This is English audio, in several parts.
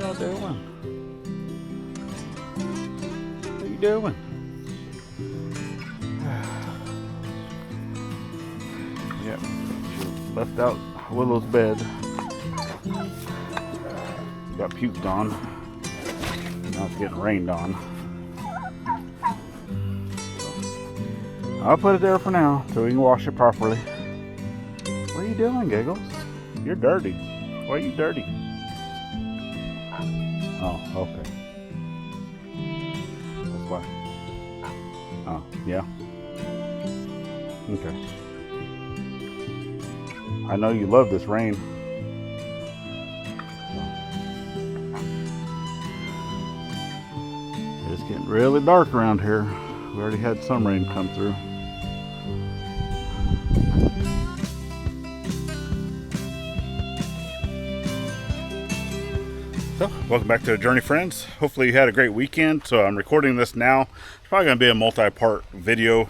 y'all doing? What you doing? Yep, she left out Willow's bed. Got puked on. Now it's getting rained on. So, I'll put it there for now so we can wash it properly. What are you doing, Giggles? You're dirty. Why are you dirty? Oh, okay. That's why. Oh, yeah. Okay. I know you love this rain. It's getting really dark around here. We already had some rain come through. So, welcome back to the Journey, friends. Hopefully you had a great weekend. So I'm recording this now. It's probably going to be a multi-part video,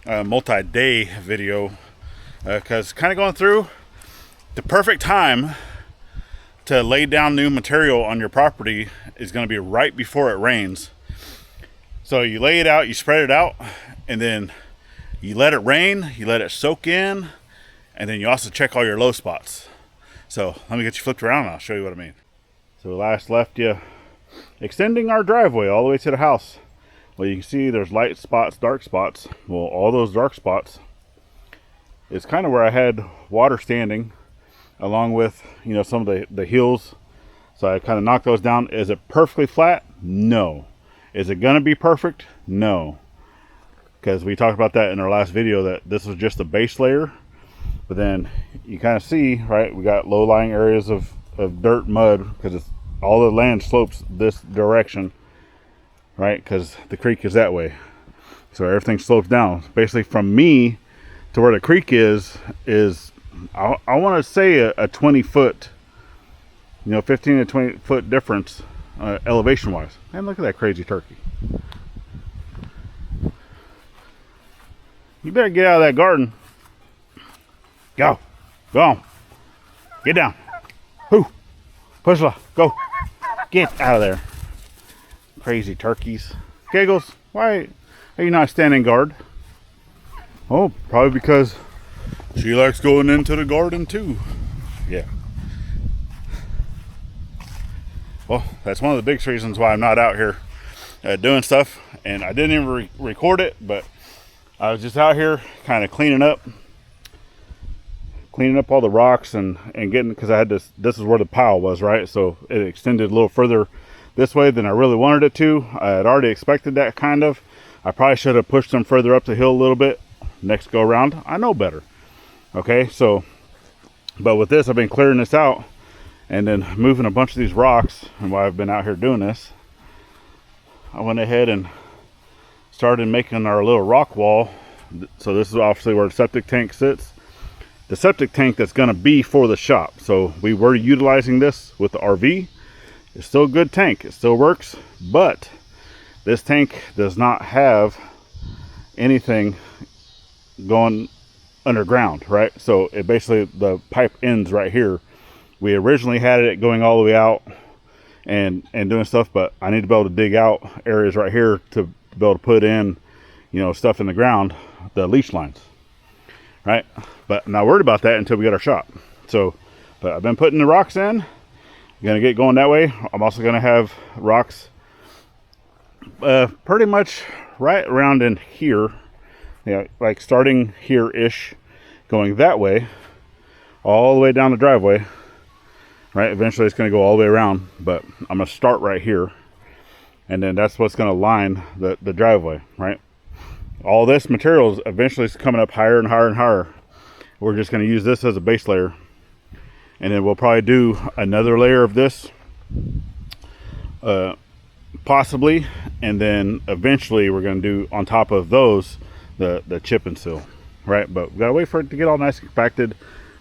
multi-day video, because kind of going through the perfect time to lay down new material on your property is going to be right before it rains. So you lay it out, you spread it out, and then you let it rain, you let it soak in, and then you also check all your low spots. So let me get you flipped around and I'll show you what I mean. So last left you extending our driveway all the way to the house. Well, you can see there's light spots, dark spots. Well, all those dark spots is kind of where I had water standing, along with, you know, some of the hills. So I kind of knocked those down. Is it perfectly flat? No. Is it gonna be perfect? No. Because we talked about that in our last video, that this is just a base layer. But then you kind of see, right, we got low-lying areas of dirt, mud, because it's all the land slopes this direction, right? Because the creek is that way. So everything slopes down. Basically from me to where the creek is I want to say a 20 foot, you know, 15 to 20 foot difference elevation wise. And look at that crazy turkey. You better get out of that garden. Go on, get down. Whoo, Pushla, go, get out of there. Crazy turkeys. Giggles, why are you not standing guard? Oh, probably because she likes going into the garden too. Yeah. Well, that's one of the biggest reasons why I'm not out here doing stuff. And I didn't even record it, but I was just out here kind of cleaning up all the rocks and getting, because I had this is where the pile was, right? So it extended a little further this way than I really wanted it to. I had already expected that, kind of. I probably should have pushed them further up the hill a little bit next go around. I know better. Okay, so, but with this, I've been clearing this out and then moving a bunch of these rocks. And while I've been out here doing this, I went ahead and started making our little rock wall. So this is obviously where the septic tank sits. The septic tank that's going to be for the shop. So we were utilizing this with the RV. It's still a good tank. It still works. But this tank does not have anything going underground, right? So it basically, the pipe ends right here. We originally had it going all the way out and doing stuff, but I need to be able to dig out areas right here to be able to put in, you know, stuff in the ground, the leash lines, right? But I'm not worried about that until we get our shop. So, but I've been putting the rocks in. I'm gonna get going that way. I'm also gonna have rocks pretty much right around in here, you know, like starting here-ish, going that way, all the way down the driveway, right? Eventually it's gonna go all the way around, but I'm gonna start right here, and then that's what's gonna line the driveway, right? All this material is eventually coming up higher and higher and higher. We're just gonna use this as a base layer, and then we'll probably do another layer of this, possibly, and then eventually we're going to do on top of those the chip and seal, right? But we gotta wait for it to get all nice and compacted,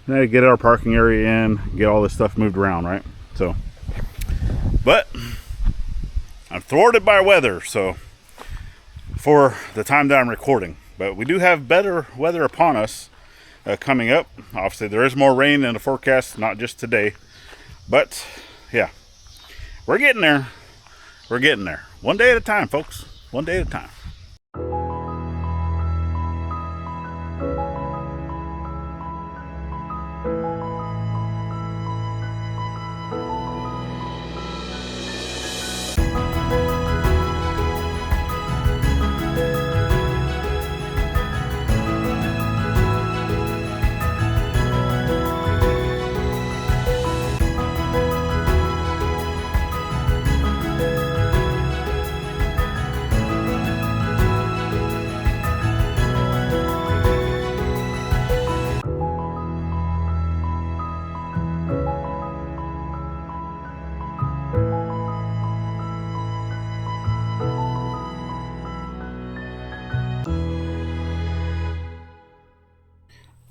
and then get our parking area in, get all this stuff moved around, right? So, but I'm thwarted by weather, so for the time that I'm recording, but we do have better weather upon us coming up. Obviously there is more rain in the forecast, not just today, but yeah, we're getting there. We're getting there. One day at a time, folks. One day at a time.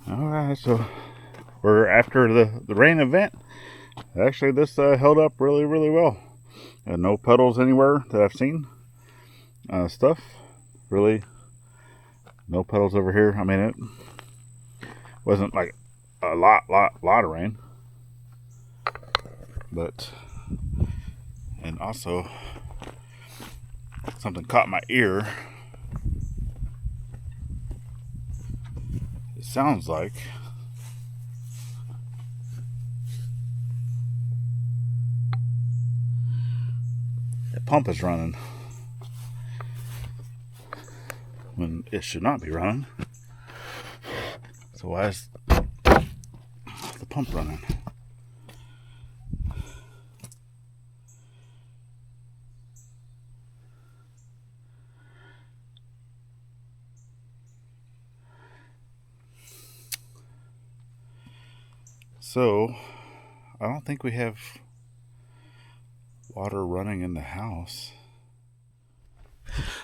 Alright, so we're after the rain event. Actually, this held up really, really well. No puddles anywhere that I've seen. Stuff. Really, no puddles over here. I mean, it wasn't like a lot of rain. But, and also, something caught my ear. It sounds like the pump is running when it should not be running. So why is the pump running? So, I don't think we have water running in the house.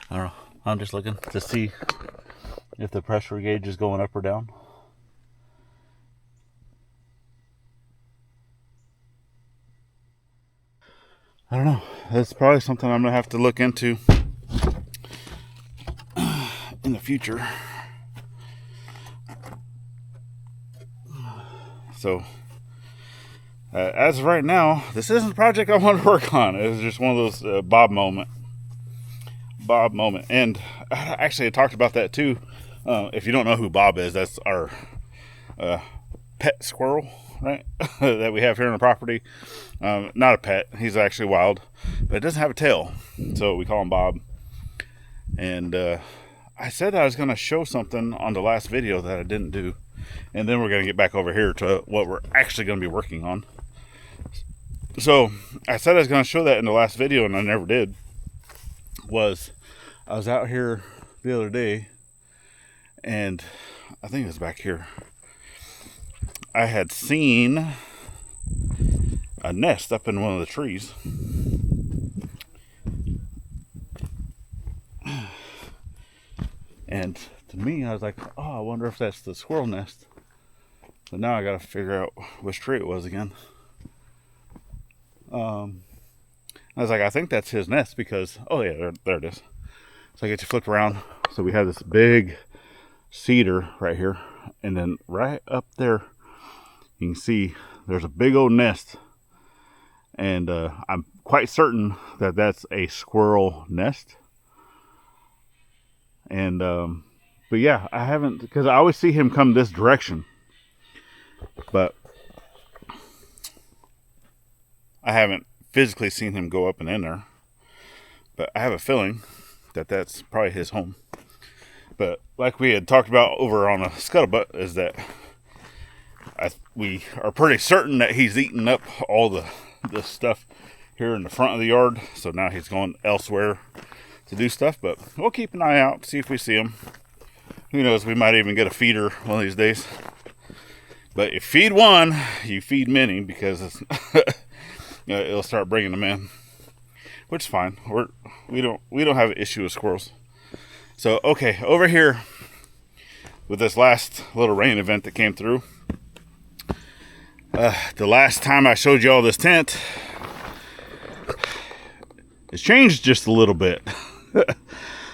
I don't know. I'm just looking to see if the pressure gauge is going up or down. I don't know. That's probably something I'm going to have to look into in the future. So, as of right now, this isn't a project I want to work on. It was just one of those Bob moment. And actually, I talked about that too. If you don't know who Bob is, that's our pet squirrel, right? That we have here on the property. Not a pet. He's actually wild, but it doesn't have a tail, so we call him Bob. And I said I was going to show something on the last video that I didn't do. And then we're going to get back over here to what we're actually going to be working on. So, I said I was going to show that in the last video, and I never did. I was out here the other day, and I think it was back here. I had seen a nest up in one of the trees. And to me, I was like, oh, I wonder if that's the squirrel nest. But now I got to figure out which tree it was again. I was like, I think that's his nest because, oh yeah, there it is. So I get to flip around. So we have this big cedar right here. And then right up there, you can see there's a big old nest. And I'm quite certain that that's a squirrel nest. And, but yeah, I haven't, because I always see him come this direction. But I haven't physically seen him go up and in there. But I have a feeling that that's probably his home. But like we had talked about over on a scuttlebutt, is that we are pretty certain that he's eaten up all the stuff here in the front of the yard. So now he's going elsewhere to do stuff. But we'll keep an eye out, see if we see him. Who knows, we might even get a feeder one of these days. But if you feed one, you feed many, because it's it'll start bringing them in, which is fine. We don't have an issue with squirrels. So okay, over here with this last little rain event that came through. The last time I showed you all this tent, it's changed just a little bit.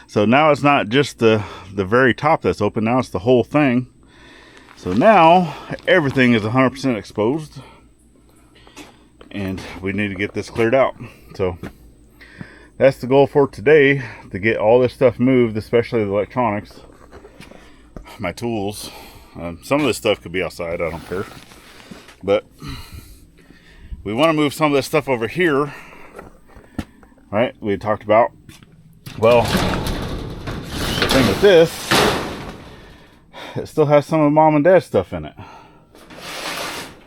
So now it's not just the very top that's open. Now it's the whole thing. So now everything is 100% exposed. and we need to get this cleared out. So that's the goal for today, to get all this stuff moved, especially the electronics, my tools. Some of this stuff could be outside, I don't care, but we want to move some of this stuff over here, right? We talked about, well, the thing with this, it still has some of mom and dad's stuff in it,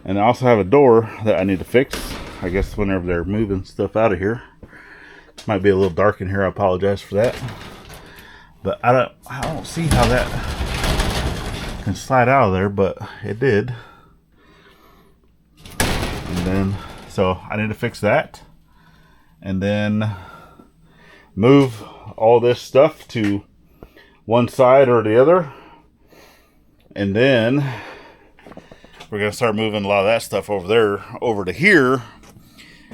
and I also have a door that I need to fix, I guess, whenever they're moving stuff out of here. Might be a little dark in here, I apologize for that, but I don't see how that can slide out of there, but it did. And then, so I need to fix that, and then move all this stuff to one side or the other, and then we're going to start moving a lot of that stuff over there over to here,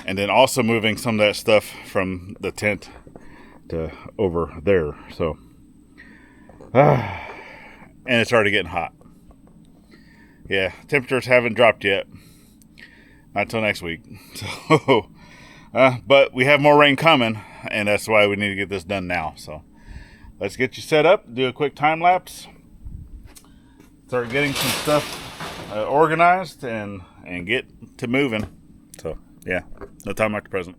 and then also moving some of that stuff from the tent to over there. So and it's already getting hot. Yeah, temperatures haven't dropped yet, not till next week. So but we have more rain coming, and that's why we need to get this done now. So let's get you set up, do a quick time lapse, start getting some stuff organized, and get to moving. So yeah, no time like the present.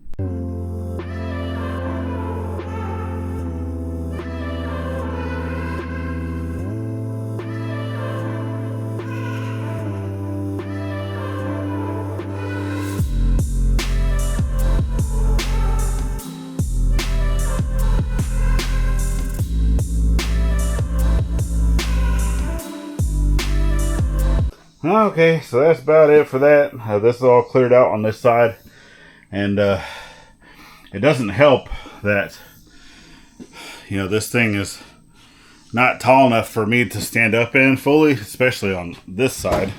Okay, so that's about it for that. This is all cleared out on this side, and it doesn't help that, you know, this thing is not tall enough for me to stand up in fully, especially on this side,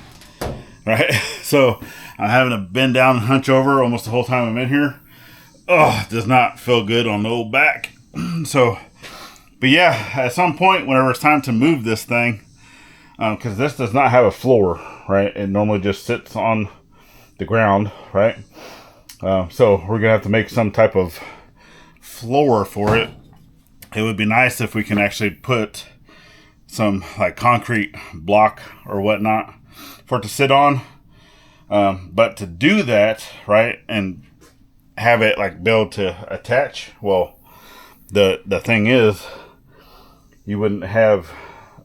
right? So I'm having to bend down and hunch over almost the whole time I'm in here. Oh, it does not feel good on the old back. So, but yeah, at some point, whenever it's time to move this thing, because this does not have a floor, right? It normally just sits on the ground, right? So we're gonna have to make some type of floor for it. It would be nice if we can actually put some like concrete block or whatnot for it to sit on. But to do that, right, and have it like be able to attach, well, the thing is, you wouldn't have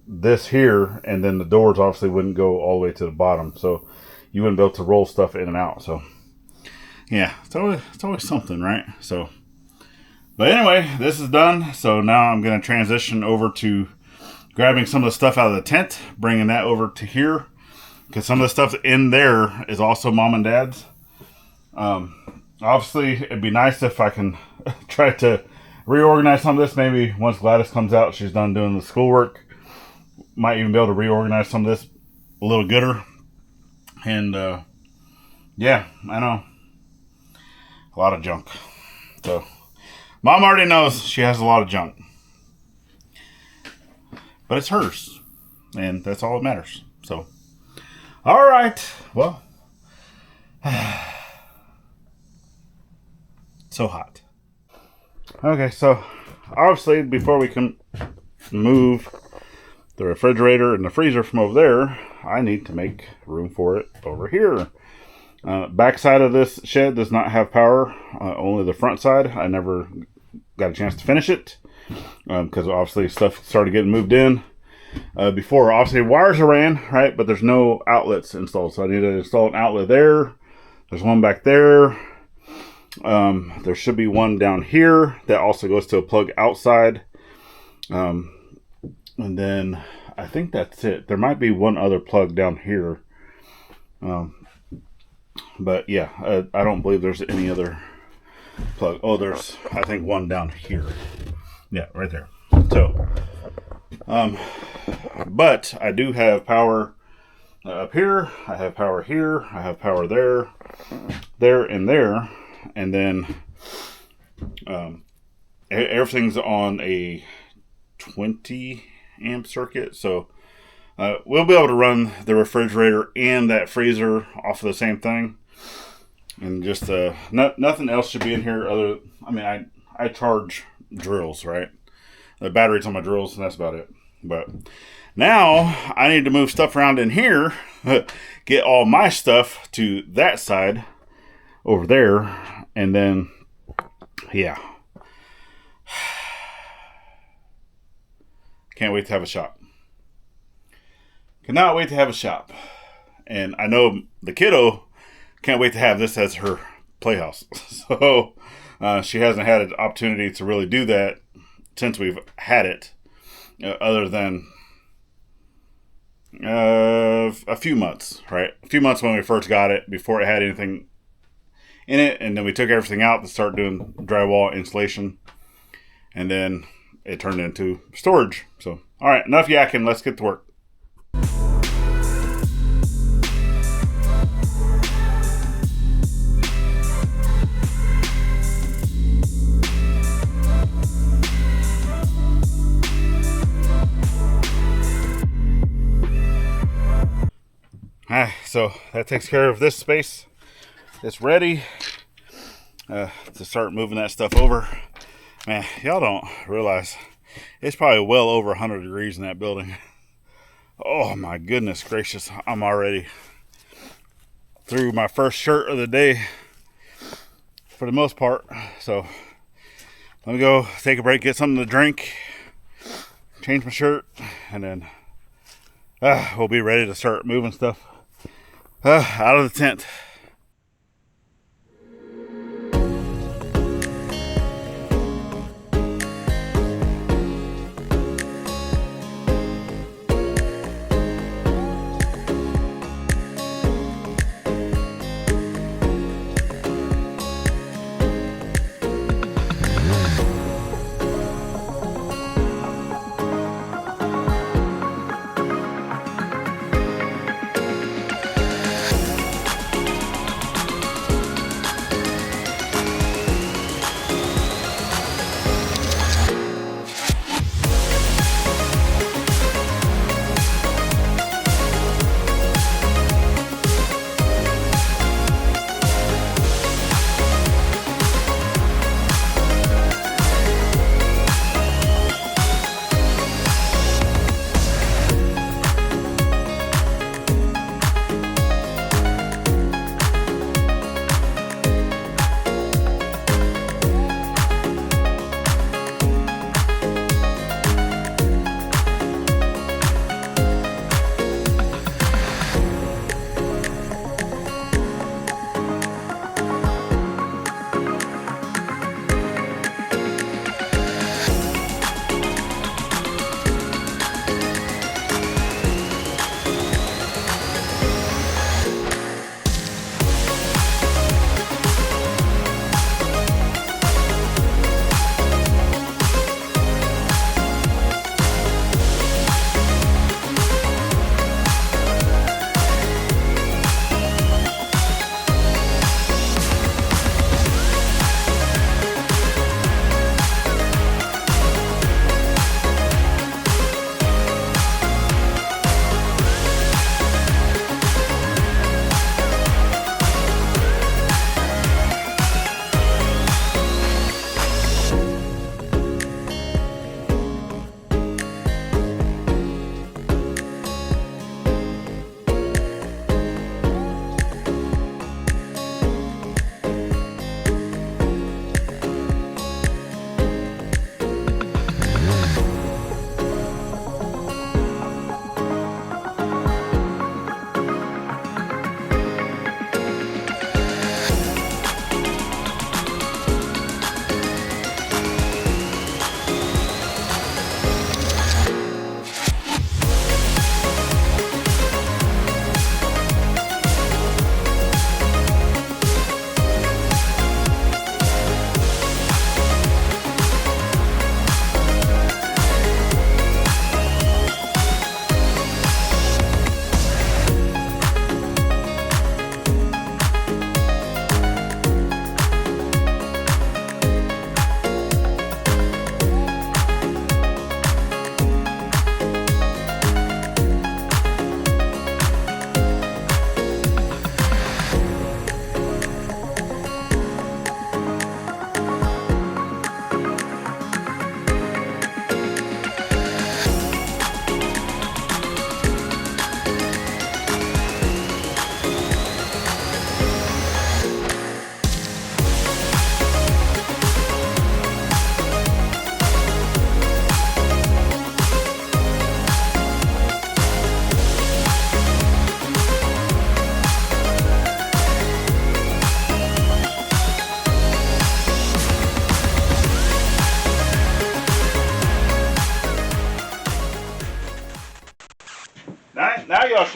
this here, and then the doors obviously wouldn't go all the way to the bottom, so you wouldn't be able to roll stuff in and out. So yeah, it's always something, right? So, but anyway, this is done. So now I'm going to transition over to grabbing some of the stuff out of the tent, bringing that over to here, because some of the stuff in there is also mom and dad's. Obviously, it'd be nice if I can try to reorganize some of this. Maybe once Gladys comes out, she's done doing the schoolwork, might even be able to reorganize some of this a little gooder. And yeah, I know, a lot of junk. So mom already knows she has a lot of junk, but it's hers, and that's all that matters. So all right, well, so hot. Okay, so obviously before we can move the refrigerator and the freezer from over there, I need to make room for it over here. Back side of this shed does not have power, only the front side. I never got a chance to finish it because obviously stuff started getting moved in before. Obviously wires are ran, right, but there's no outlets installed, so I need to install an outlet there. There's one back there. There should be one down here that also goes to a plug outside. And then I think that's it. There might be one other plug down here. But yeah, I don't believe there's any other plug. Oh, there's, I think, one down here. Yeah, right there. So, but I do have power up here. I have power here. I have power there, there, and there. And then everything's on a 20 amp circuit, so we'll be able to run the refrigerator and that freezer off of the same thing. And just nothing else should be in here other. I mean, I charge drills, right? The batteries on my drills, and that's about it. But now I need to move stuff around in here, get all my stuff to that side over there, and then yeah. Can't wait to have a shop. Cannot wait to have a shop. And I know the kiddo can't wait to have this as her playhouse. So she hasn't had an opportunity to really do that since we've had it, other than a few months, right? A few months when we first got it, before it had anything in it, and then we took everything out to start doing drywall insulation, and then it turned into storage. So, all right, enough yakking. Let's get to work. So that takes care of this space. It's ready to start moving that stuff over. Man, y'all don't realize it's probably well over 100 degrees in that building. Oh my goodness gracious, I'm already through my first shirt of the day for the most part. So let me go take a break, get something to drink, change my shirt, and then we'll be ready to start moving stuff out of the tent.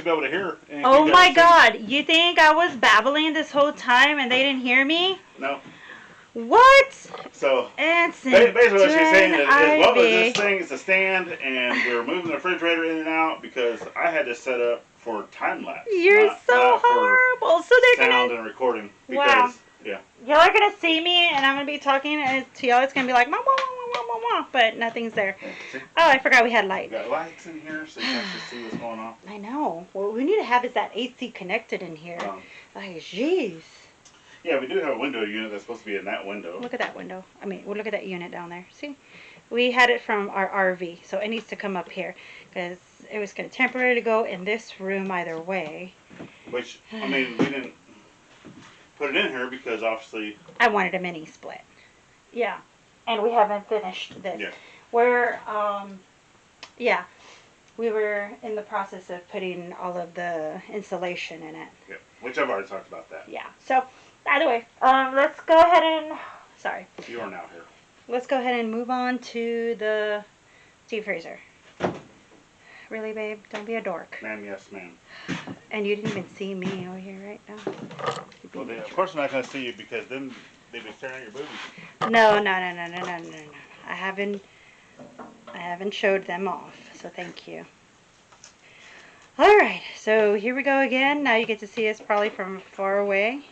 be able to hear. Oh my God! You think I was babbling this whole time and they didn't hear me? No. What? So Anson, basically what she's saying is what was Ivy. this thing? It's a stand, and we were moving the refrigerator in and out because I had this set up for time lapse. You're so not horrible. So they're sound gonna and recording. Because, wow. Yeah. Y'all are gonna see me, and I'm gonna be talking to y'all. It's gonna be like mom, mom, mom, mom, mom, mom, but nothing's there. See? Oh, I forgot we had light. We got lights in here, so you can actually see what's going on. I know. What we need to have is that AC connected in here. Like, jeez. Yeah, we do have a window unit that's supposed to be in that window. Look at that window. I mean, we'll look at that unit down there. See? We had it from our RV, so it needs to come up here because it was going to temporarily go in this room either way. Which, I mean, we didn't put it in here because obviously... I wanted a mini split. Yeah. And we haven't finished this. Yeah. We're, yeah. We were in the process of putting all of the insulation in it. Yeah, which I've already talked about that. Yeah. So, either way, let's go ahead and... Sorry. You are now here. Let's go ahead and move on to the deep freezer. Really, babe? Don't be a dork. Ma'am, yes, ma'am. And you didn't even see me over here right now. Well, of course I'm not going to see you because then they'd be staring at your boobies. No. I haven't showed them off, so thank you. Alright, so here we go again. Now you get to see us probably from far away.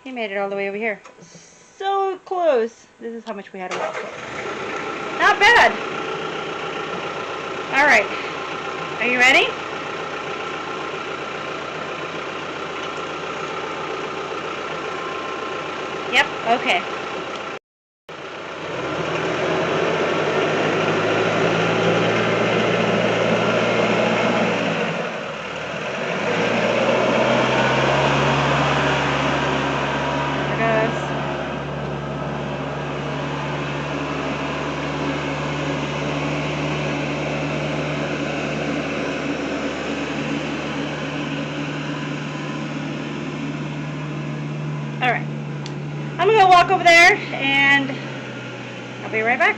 He made it all the way over here. So close. This is how much we had to walk. Not bad. Alright. Are you ready? Yep, okay. Alright. I'm going to walk over there and I'll be right back.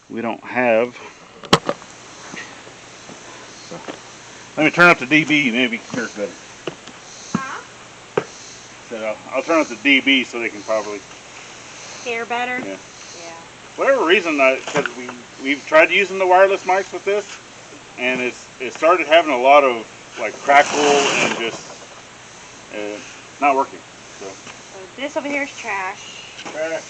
we don't have. So, let me turn up the DB, maybe hear it better. Huh? So I'll turn up the DB so they can probably hear better? Yeah. Yeah. Whatever reason, because we've tried using the wireless mics with this, and it started having a lot of like crackle and just not working. So this over here is trash. Trash.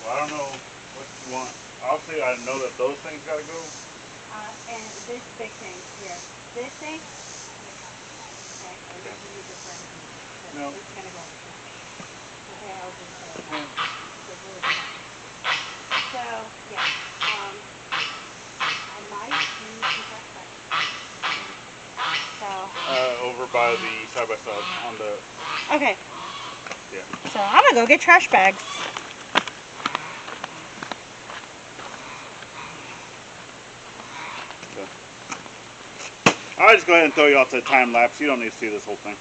Well, I don't know what you want. Obviously, I know that those things got to go. And this big thing here. This thing? Okay, or you can use it for anything. No. It's going to go in the trash. Okay, I'll just so, yeah. I might use some trash bags. So. Over by the side-by-side on the... Okay. Yeah. So I'm going to go get trash bags. I'll just go ahead and throw you off to the time lapse. You don't need to see this whole thing.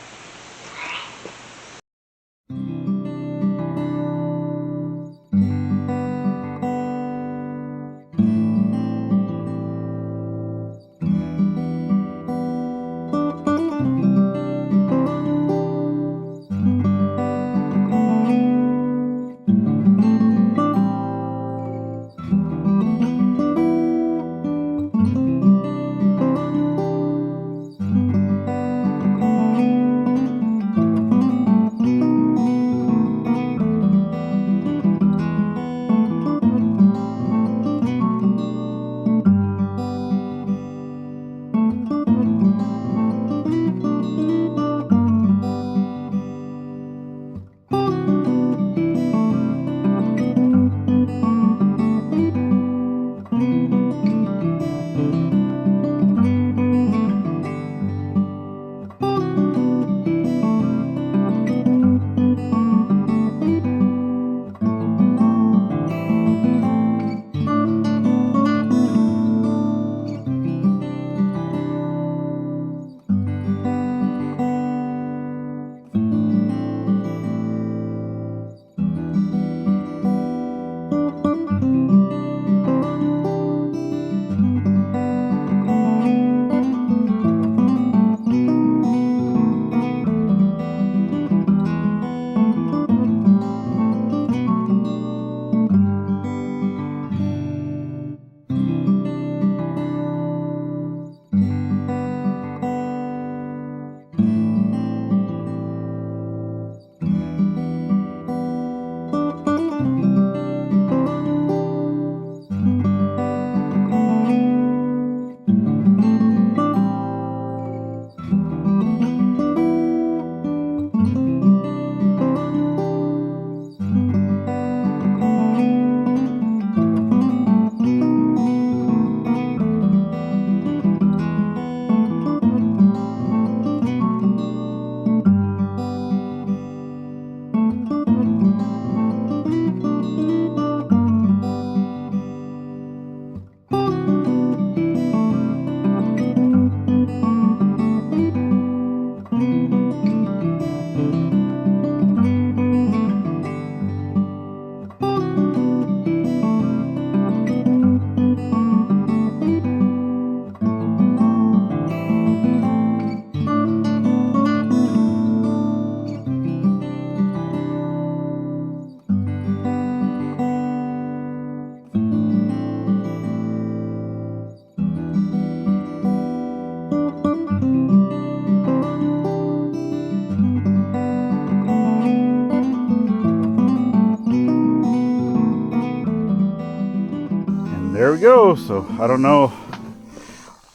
There we go. So I don't know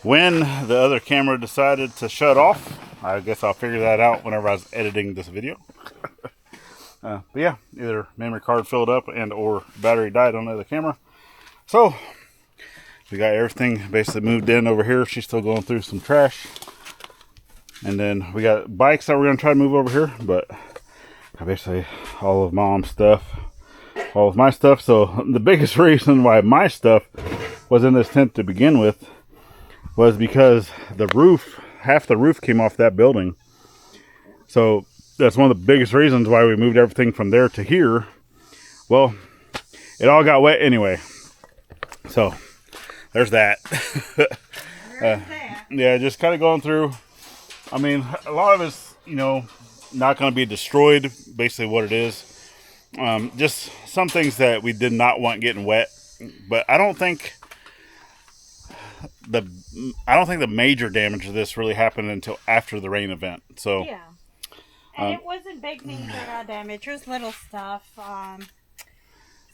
when the other camera decided to shut off. I guess I'll figure that out whenever I was editing this video. But yeah, either memory card filled up and or battery died on the other camera. So we got everything basically moved in over here. She's still going through some trash. And then we got bikes that we're going to try to move over here. But basically all of Mom's stuff, all of my stuff. So the biggest reason why my stuff was in this tent to begin with was because the roof, half the roof came off that building. So that's one of the biggest reasons why we moved everything from there to here. Well, it all got wet anyway. So there's that. Yeah, just kind of going through. I mean, a lot of it's, you know, not going to be destroyed, basically what it is. Just some things that we did not want getting wet, but I don't think the major damage of this really happened until after the rain event. So yeah, and it wasn't big things that got damaged. It was little stuff.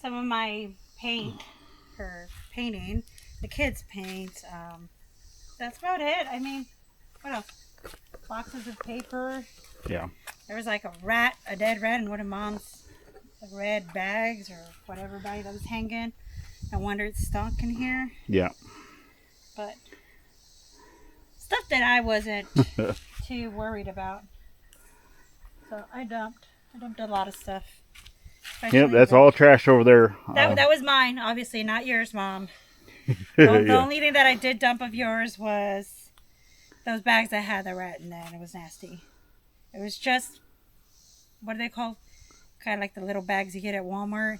Some of my paint for painting, the kids' paint. That's about it. I mean, what else? Boxes of paper. Yeah. There was like a dead rat in one of Mom's red bags or whatever bag that was hanging. I wonder it's stuck in here. Yeah. But stuff that I wasn't too worried about. So I dumped a lot of stuff. Yep, that's all trash over there. That was mine, obviously, not yours, Mom. The only thing that I did dump of yours was those bags that had the rat in there, and it was nasty. It was just, what are they called? Kind of like the little bags you get at Walmart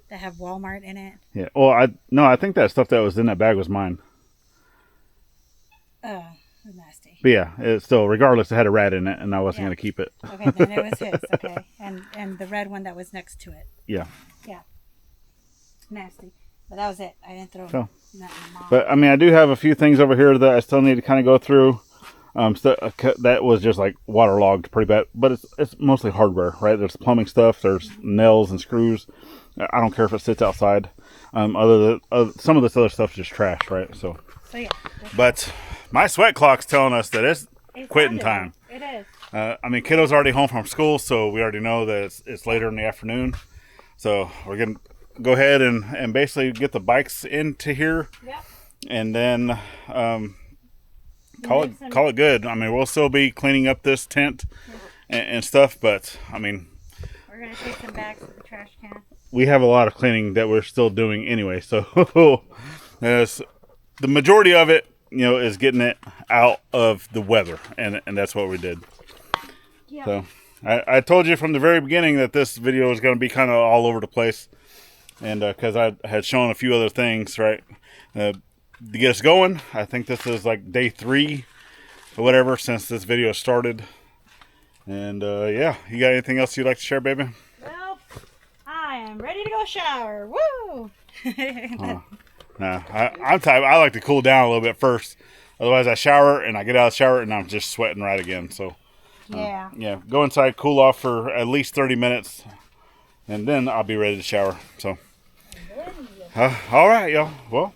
that have Walmart in it. Yeah. Well, I think that stuff that was in that bag was mine. Oh, it was nasty. But yeah, it still, regardless, it had a rat in it, and I wasn't going to keep it. Okay, then it was his. Okay, and the red one that was next to it. Yeah. Yeah. Nasty. But that was it. I didn't throw So, nothing in Mom. But I mean, I do have a few things over here that I still need to kind of go through. That was just like waterlogged pretty bad, but it's mostly hardware, right? There's plumbing stuff, there's nails and screws. I don't care if it sits outside. Some of this other stuff is just trash, right? So yeah. But my sweat clock's telling us that it's quitting time. It is. I mean, kiddo's already home from school, so we already know that it's later in the afternoon. So we're gonna go ahead and basically get the bikes into here. Yep. And then call it good. I mean, we'll still be cleaning up this tent and stuff, but I mean, we're gonna take some bags to the trash can. We have a lot of cleaning that we're still doing anyway, so the majority of it, you know, is getting it out of the weather, and that's what we did. Yep. So I told you from the very beginning that this video was going to be kind of all over the place, and because I had shown a few other things, right, to get us going. I think this is like day 3 or whatever since this video started, and yeah, you got anything else you'd like to share, baby? Well, I am ready to go shower. Woo! Nah, I'm type. I like to cool down a little bit first. Otherwise, I shower and I get out of the shower and I'm just sweating right again. So, yeah, go inside, cool off for at least 30 minutes, and then I'll be ready to shower. So, all right, y'all. Well,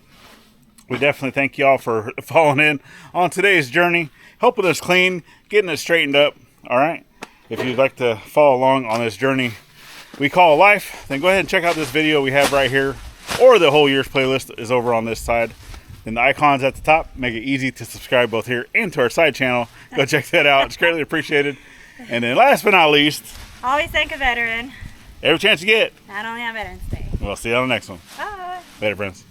we definitely thank y'all for following in on today's journey, helping us clean, getting it straightened up. All right. If you'd like to follow along on this journey we call life, then go ahead and check out this video we have right here, or the whole year's playlist is over on this side. Then the icons at the top make it easy to subscribe both here and to our side channel. Go check that out. It's greatly appreciated. And then last but not least, always thank a veteran. Every chance you get. Not only on Veterans Day. We'll see you on the next one. Bye. Later, friends.